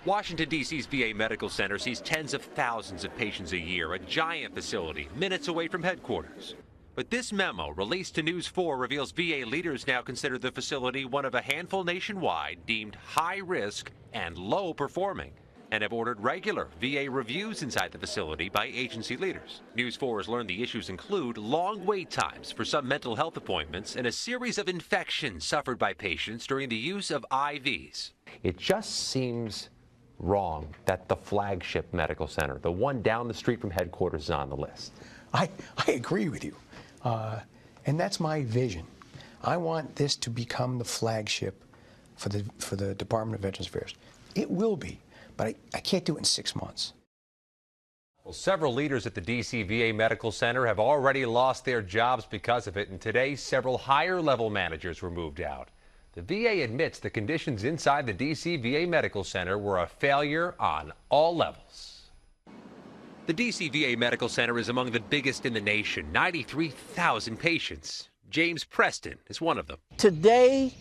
Washington, D.C.'s VA Medical Center sees tens of thousands of patients a year, a giant facility minutes away from headquarters. But this memo, released to NEWS4, reveals VA leaders now consider the facility one of a handful nationwide deemed high risk and low performing, and have ordered regular VA reviews inside the facility by agency leaders. NEWS4 has learned the issues include long wait times for some mental health appointments and a series of infections suffered by patients during the use of IVs. It just seems wrong that the Flagship Medical Center, the one down the street from headquarters, is on the list. I agree with you. And that's my vision. I want this to become the flagship for the Department of Veterans Affairs. It will be, but I can't do it in 6 months. Well, several leaders at the D.C. VA Medical Center have already lost their jobs because of it, and today several higher-level managers were moved out. The VA admits the conditions inside the D.C. VA Medical Center were a failure on all levels. The D.C. VA Medical Center is among the biggest in the nation, 93,000 patients. James Preston is one of them. Today,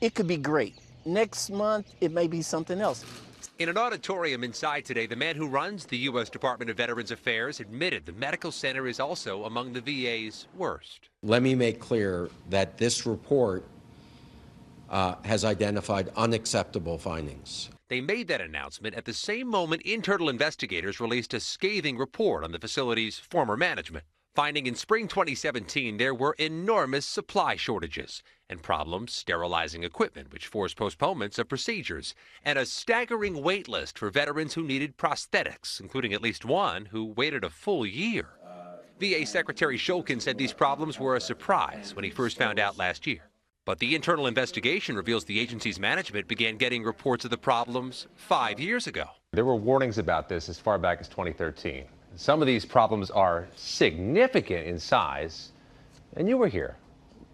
it could be great. Next month, it may be something else. In an auditorium inside today, the man who runs the U.S. Department of Veterans Affairs admitted the medical center is also among the VA's worst. Let me make clear that this report has identified unacceptable findings. They made that announcement at the same moment internal investigators released a scathing report on the facility's former management, finding in spring 2017 there were enormous supply shortages and problems sterilizing equipment, which forced postponements of procedures, and a staggering wait list for veterans who needed prosthetics, including at least one who waited a full year. VA Secretary Shulkin said these problems were a surprise when he first found out last year. But the internal investigation reveals the agency's management began getting reports of the problems 5 years ago. There were warnings about this as far back as 2013. Some of these problems are significant in size, and you were here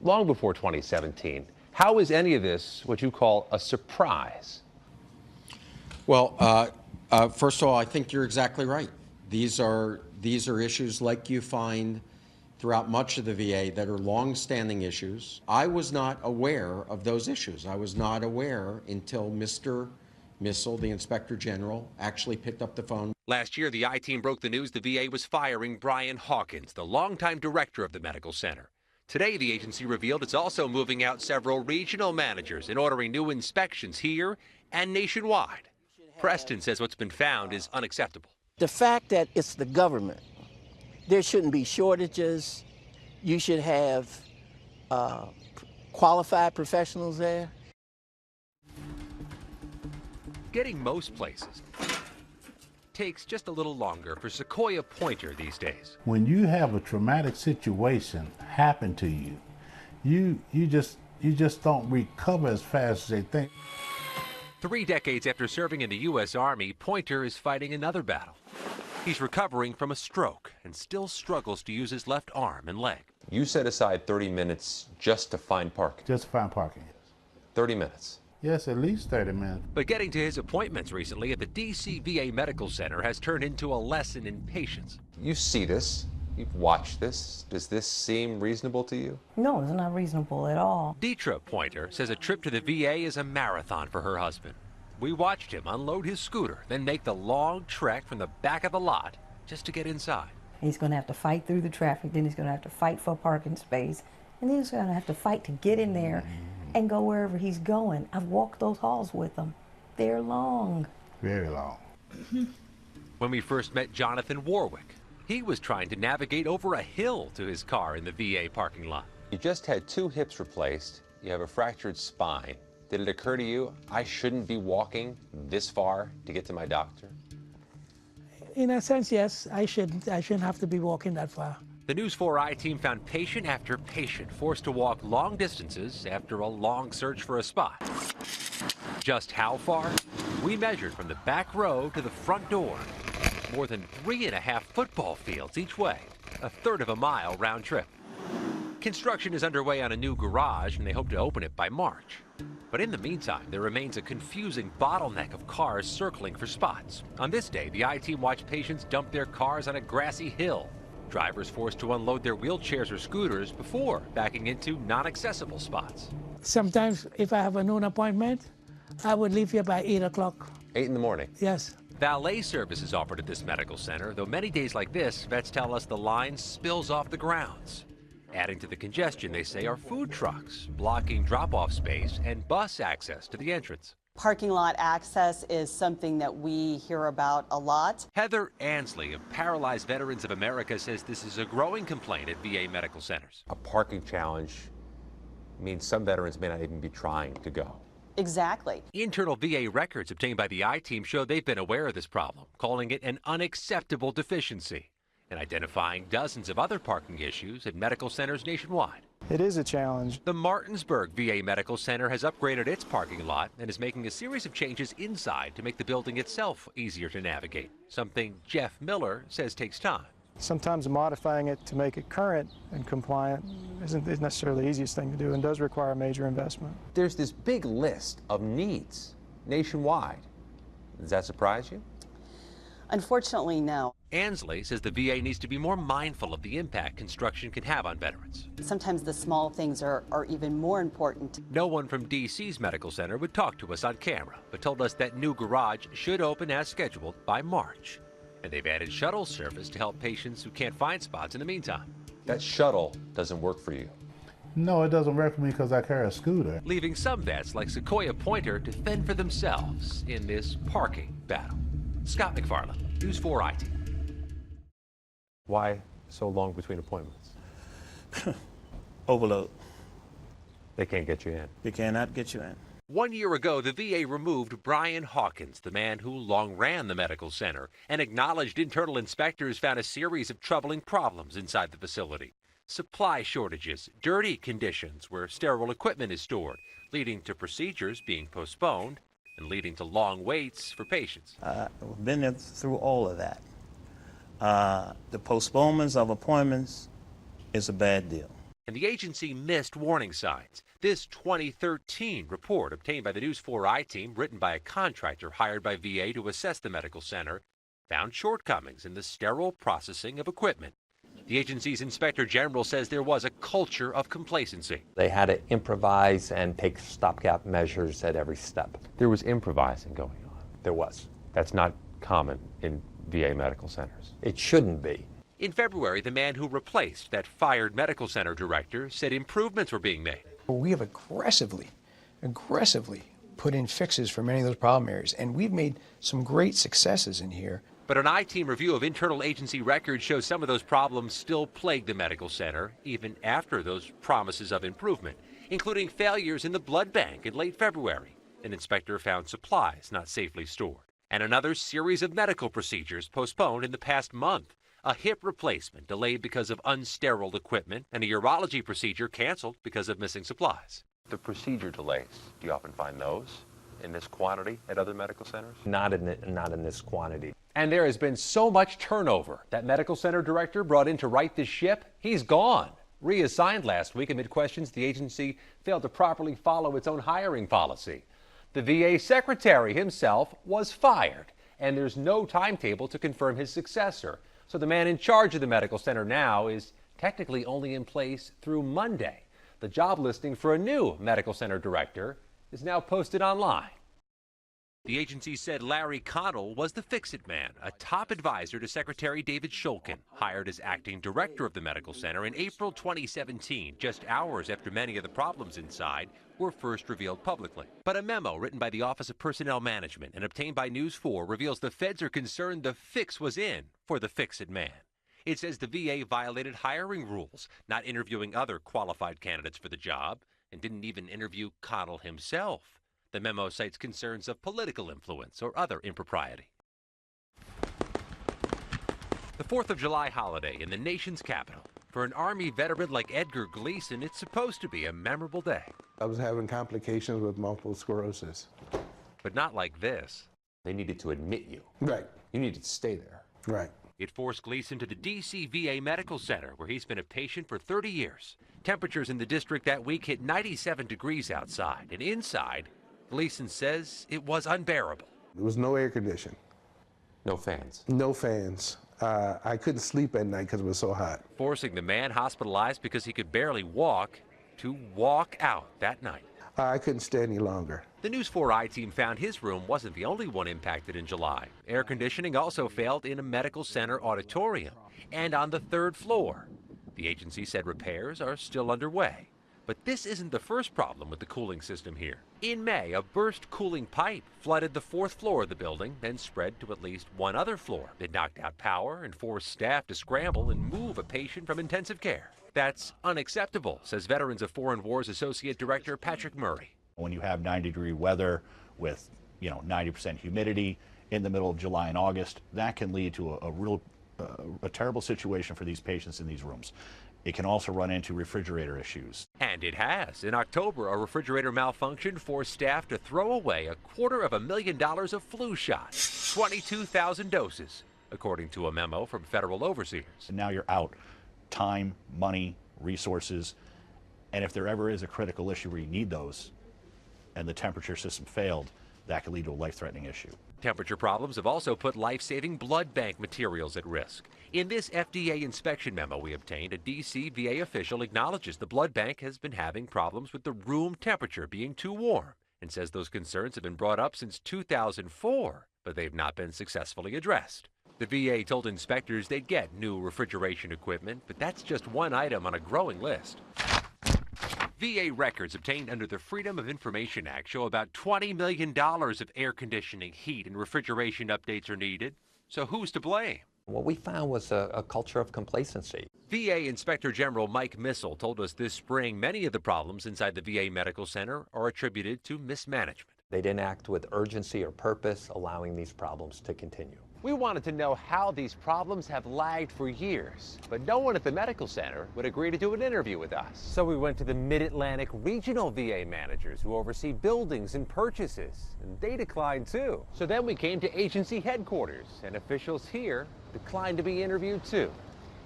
long before 2017. How is any of this what you call a surprise? Well, first of all, I think you're exactly right. These are issues like you find throughout much of the VA that are long-standing issues. I was not aware of those issues. I was not aware until Mr. Missel, the Inspector General, actually picked up the phone. Last year, the I-Team broke the news the VA was firing Brian Hawkins, the longtime director of the medical center. Today, the agency revealed it's also moving out several regional managers and ordering new inspections here and nationwide. Preston says what's been found is unacceptable. The fact that it's the government, there shouldn't be shortages. You should have qualified professionals there. Getting most places takes just a little longer for Sequoia Pointer these days. When you have a traumatic situation happen to you, you just don't recover as fast as they think. 3 decades after serving in the U.S. Army, Pointer is fighting another battle. He's recovering from a stroke and still struggles to use his left arm and leg. You set aside 30 minutes just to find parking. Just to find parking, yes. 30 minutes. Yes, at least 30 minutes. But getting to his appointments recently at the D.C. VA Medical Center has turned into a lesson in patience. You see this. You've watched this. Does this seem reasonable to you? No, it's not reasonable at all. Deetra Pointer says a trip to the VA is a marathon for her husband. We watched him unload his scooter, then make the long trek from the back of the lot just to get inside. He's going to have to fight through the traffic, then he's going to have to fight for a parking space, and then he's going to have to fight to get in there and go wherever he's going. I've walked those halls with him. They're long. Very long. When we first met Jonathan Warwick, he was trying to navigate over a hill to his car in the VA parking lot. You just had 2 hips replaced. You have a fractured spine. Did it occur to you, I shouldn't be walking this far to get to my doctor? In a sense, yes. I shouldn't have to be walking that far. The NEWS4 I-Team found patient after patient forced to walk long distances after a long search for a spot. Just how far? We measured from the back row to the front door. More than 3.5 football fields each way, a third of a mile round trip. Construction is underway on a new garage, and they hope to open it by March. But in the meantime, there remains a confusing bottleneck of cars circling for spots. On this day, the I-Team watched patients dump their cars on a grassy hill. Drivers forced to unload their wheelchairs or scooters before backing into non-accessible spots. Sometimes, if I have a noon appointment, I would leave here by 8 o'clock 8 in the morning. Yes. Valet service is offered at this medical center, though many days like this, vets tell us the line spills off the grounds. Adding to the congestion, they say, are food trucks, blocking drop-off space and bus access to the entrance. Parking lot access is something that we hear about a lot. Heather Ansley of Paralyzed Veterans of America says this is a growing complaint at VA medical centers. A parking challenge means some veterans may not even be trying to go. Exactly. Internal VA records obtained by the I-Team show they've been aware of this problem, calling it an unacceptable deficiency, and identifying dozens of other parking issues at medical centers nationwide. It is a challenge. The Martinsburg VA Medical Center has upgraded its parking lot and is making a series of changes inside to make the building itself easier to navigate, something Jeff Miller says takes time. Sometimes modifying it to make it current and compliant isn't necessarily the easiest thing to do and does require major investment. There's this big list of needs nationwide. Does that surprise you? Unfortunately, no. Ansley says the VA needs to be more mindful of the impact construction can have on veterans. Sometimes the small things are even more important. No one from DC's medical center would talk to us on camera, but told us that new garage should open as scheduled by March. And they've added shuttle service to help patients who can't find spots in the meantime. That shuttle doesn't work for you. No, it doesn't work for me because I carry a scooter. Leaving some vets like Sequoia Pointer to fend for themselves in this parking battle. Scott McFarland, NEWS4 IT. Why so long between appointments? Overload. They can't get you in. They cannot get you in. 1 year ago, the VA removed Brian Hawkins, the man who long ran the medical center, and acknowledged internal inspectors found a series of troubling problems inside the facility. Supply shortages, dirty conditions where sterile equipment is stored, leading to procedures being postponed and leading to long waits for patients. We've been through all of that. The postponements of appointments is a bad deal. And the agency missed warning signs. This 2013 report obtained by the NEWS4 I-Team, written by a contractor hired by VA to assess the medical center, found shortcomings in the sterile processing of equipment. The agency's inspector general says there was a culture of complacency. They had to improvise and take stopgap measures at every step. There was improvising going on. There was. That's not common in VA medical centers. It shouldn't be. In February, the man who replaced that fired medical center director said improvements were being made. We have aggressively put in fixes for many of those problem areas, and we've made some great successes in here. But an I-Team review of internal agency records shows some of those problems still plague the medical center, even after those promises of improvement, including failures in the blood bank in late February. An inspector found supplies not safely stored, and another series of medical procedures postponed in the past month. A hip replacement delayed because of unsterile equipment, and a urology procedure canceled because of missing supplies. The procedure delays, do you often find those in this quantity at other medical centers? Not in this quantity. And there has been so much turnover. That medical center director brought in to right this ship, he's gone. Reassigned last week amid questions the agency failed to properly follow its own hiring policy. The VA secretary himself was fired, and there's no timetable to confirm his successor. So the man in charge of the medical center now is technically only in place through Monday. The job listing for a new medical center director is now posted online. The agency said Larry Connell was the fix-it man, a top advisor to Secretary David Shulkin, hired as acting director of the medical center in April 2017, just hours after many of the problems inside were first revealed publicly. But a memo written by the Office of Personnel Management and obtained by NEWS4 reveals the feds are concerned the fix was in for the fix-it man. It says the VA violated hiring rules, not interviewing other qualified candidates for the job, and didn't even interview Connell himself. The memo cites concerns of political influence or other impropriety. The 4th of July holiday in the nation's capital. For an Army veteran like Edgar Gleason, it's supposed to be a memorable day. I was having complications with multiple sclerosis. But not like this. They needed to admit you. Right. You needed to stay there. Right. It forced Gleason to the DC VA Medical Center, where he's been a patient for 30 years. Temperatures in the district that week hit 97 degrees outside, and inside, Gleason says it was unbearable. There was no air conditioning. No fans. No fans. I couldn't sleep at night because it was so hot. Forcing the man hospitalized because he could barely walk to walk out that night. I couldn't stay any longer. The NEWS4 I-team found his room wasn't the only one impacted in July. Air conditioning also failed in a medical center auditorium and on the 3rd floor. The agency said repairs are still underway. But this isn't the first problem with the cooling system here. In May, a burst cooling pipe flooded the 4th floor of the building, then spread to at least one other floor. It knocked out power and forced staff to scramble and move a patient from intensive care. That's unacceptable, says Veterans of Foreign Wars Associate Director Patrick Murray. When you have 90-degree weather with 90% humidity in the middle of July and August, that can lead to a terrible situation for these patients in these rooms. It can also run into refrigerator issues. And it has. In October, a refrigerator malfunction forced staff to throw away $250,000 of flu shots, 22,000 doses, according to a memo from federal overseers. And now you're out time, money, resources, and if there ever is a critical issue where you need those and the temperature system failed, that could lead to a life-threatening issue. Temperature problems have also put life-saving blood bank materials at risk. In this FDA inspection memo we obtained, a D.C. VA official acknowledges the blood bank has been having problems with the room temperature being too warm and says those concerns have been brought up since 2004, but they've not been successfully addressed. The VA told inspectors they'd get new refrigeration equipment, but that's just one item on a growing list. VA records obtained under the Freedom of Information Act show about $20 million of air conditioning, heat, and refrigeration updates are needed. So who's to blame? What we found was a culture of complacency. VA Inspector General Mike Missel told us this spring many of the problems inside the VA Medical Center are attributed to mismanagement. They didn't act with urgency or purpose, allowing these problems to continue. We wanted to know how these problems have lagged for years, but no one at the medical center would agree to do an interview with us. So we went to the Mid-Atlantic regional VA managers who oversee buildings and purchases, and they declined too. So then we came to agency headquarters, and officials here declined to be interviewed too,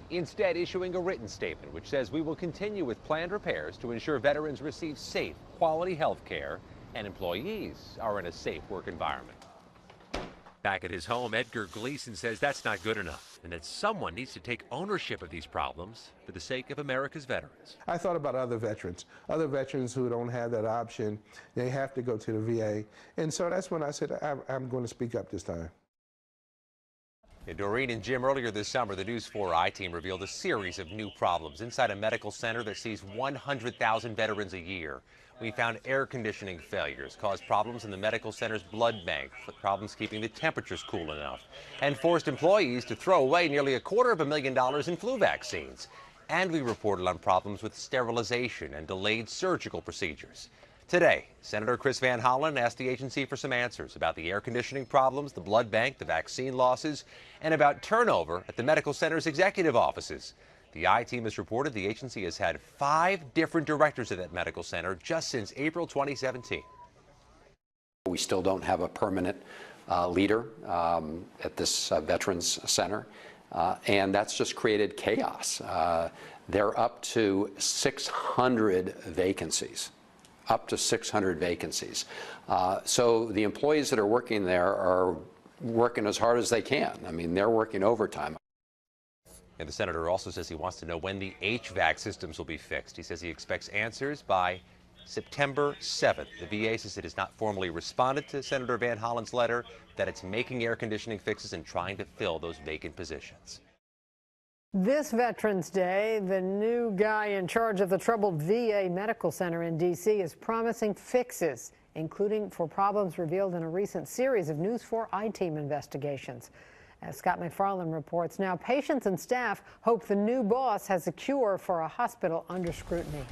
instead issuing a written statement which says we will continue with planned repairs to ensure veterans receive safe, quality health care and employees are in a safe work environment. Back at his home, Edgar Gleason says that's not good enough and that someone needs to take ownership of these problems for the sake of America's veterans. I thought about other veterans who don't have that option. They have to go to the VA. And so that's when I said, I'm going to speak up this time. Doreen and Jim, earlier this summer, the NEWS4 I-team revealed a series of new problems inside a medical center that sees 100,000 veterans a year. We found air conditioning failures caused problems in the medical center's blood bank, problems keeping the temperatures cool enough, and forced employees to throw away nearly $250,000 in flu vaccines. And we reported on problems with sterilization and delayed surgical procedures. Today, Senator Chris Van Hollen asked the agency for some answers about the air conditioning problems, the blood bank, the vaccine losses, and about turnover at the medical center's executive offices. The I-team has reported the agency has had 5 different directors of that medical center just since April 2017. We still don't have a permanent leader at this Veterans Center, and that's just created chaos. They're up to 600 vacancies. Up to 600 vacancies. So the employees that are working there are working as hard as they can. I mean, they're working overtime. And the senator also says he wants to know when the HVAC systems will be fixed. He says he expects answers by September 7th. The VA says it has not formally responded to Senator Van Hollen's letter, that it's making air conditioning fixes and trying to fill those vacant positions. This Veterans Day, the new guy in charge of the troubled VA Medical Center in D.C. is promising fixes, including for problems revealed in a recent series of NEWS4 I-team investigations. As Scott McFarland reports, now patients and staff hope the new boss has a cure for a hospital under scrutiny.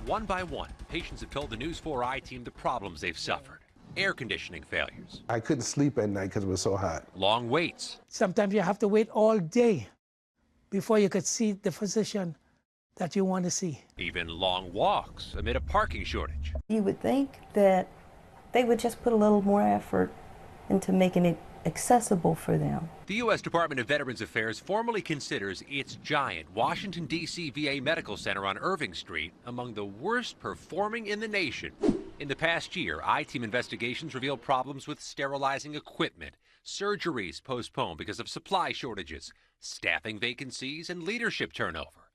One by one, patients have told the NEWS4 I-team the problems they've suffered. Air conditioning failures. I couldn't sleep at night because it was so hot. Long waits. Sometimes you have to wait all day before you could see the physician that you want to see. Even long walks amid a parking shortage. You would think that they would just put a little more effort into making it accessible for them. The U.S. Department of Veterans Affairs formally considers its giant Washington, D.C. VA Medical Center on Irving Street among the worst performing in the nation. In the past year, I-team investigations revealed problems with sterilizing equipment, surgeries postponed because of supply shortages, staffing vacancies, and leadership turnover.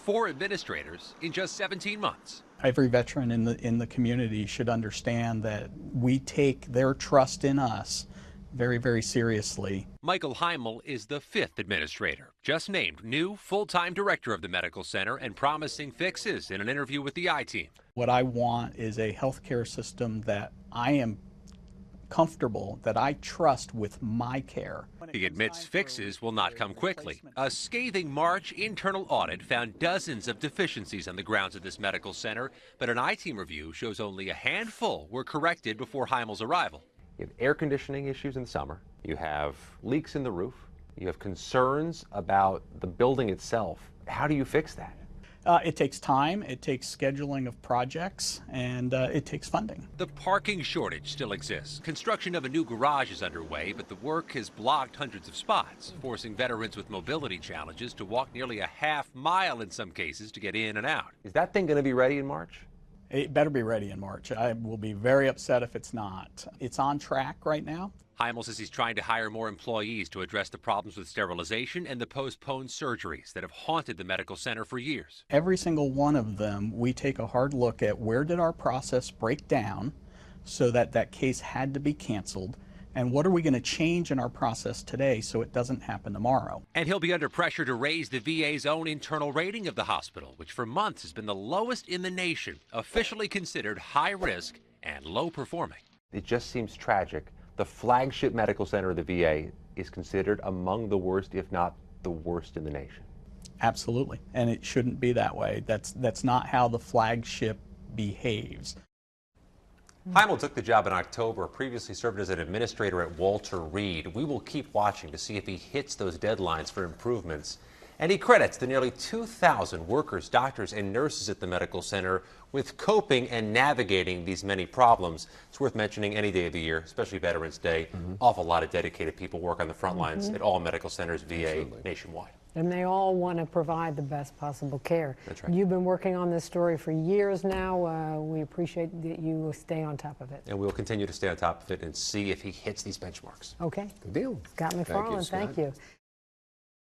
4 administrators in just 17 months. Every veteran in the community should understand that we take their trust in us very, very seriously. Michael Heimel is the 5th administrator, just named new full-time director of the medical center and promising fixes in an interview with the I-Team. What I want is a healthcare system that I am comfortable, that I trust with my care. He admits fixes will not come quickly. A scathing March internal audit found dozens of deficiencies on the grounds of this medical center, but an I-Team review shows only a handful were corrected before Heimel's arrival. You have air conditioning issues in the summer. You have leaks in the roof. You have concerns about the building itself. How do you fix that? It takes time, it takes scheduling of projects, and it takes funding. The parking shortage still exists. Construction of a new garage is underway, but the work has blocked hundreds of spots, forcing veterans with mobility challenges to walk nearly a half-mile in some cases to get in and out. Is that thing going to be ready in March? It better be ready in March. I will be very upset if it's not. It's on track right now. Heimel says he's trying to hire more employees to address the problems with sterilization and the postponed surgeries that have haunted the medical center for years. Every single one of them, we take a hard look at where did our process break down so that that case had to be canceled, and what are we going to change in our process today so it doesn't happen tomorrow. And he'll be under pressure to raise the VA's own internal rating of the hospital, which for months has been the lowest in the nation, officially considered high risk and low performing. It just seems tragic. The flagship medical center of the VA is considered among the worst, if not the worst in the nation. Absolutely, and it shouldn't be that way. That's not how the flagship behaves. Heimel took the job in October, previously served as an administrator at Walter Reed. We will keep watching to see if he hits those deadlines for improvements. And he credits the nearly 2,000 workers, doctors, and nurses at the medical center with coping and navigating these many problems. It's worth mentioning any day of the year, especially Veterans Day. Awful lot of dedicated people work on the front lines at all medical centers, VA, nationwide. And they all want to provide the best possible care. That's right. You've been working on this story for years now. We appreciate that you stay on top of it. And we'll continue to stay on top of it and see if he hits these benchmarks. Okay. Good deal. Scott McFarland, thank you.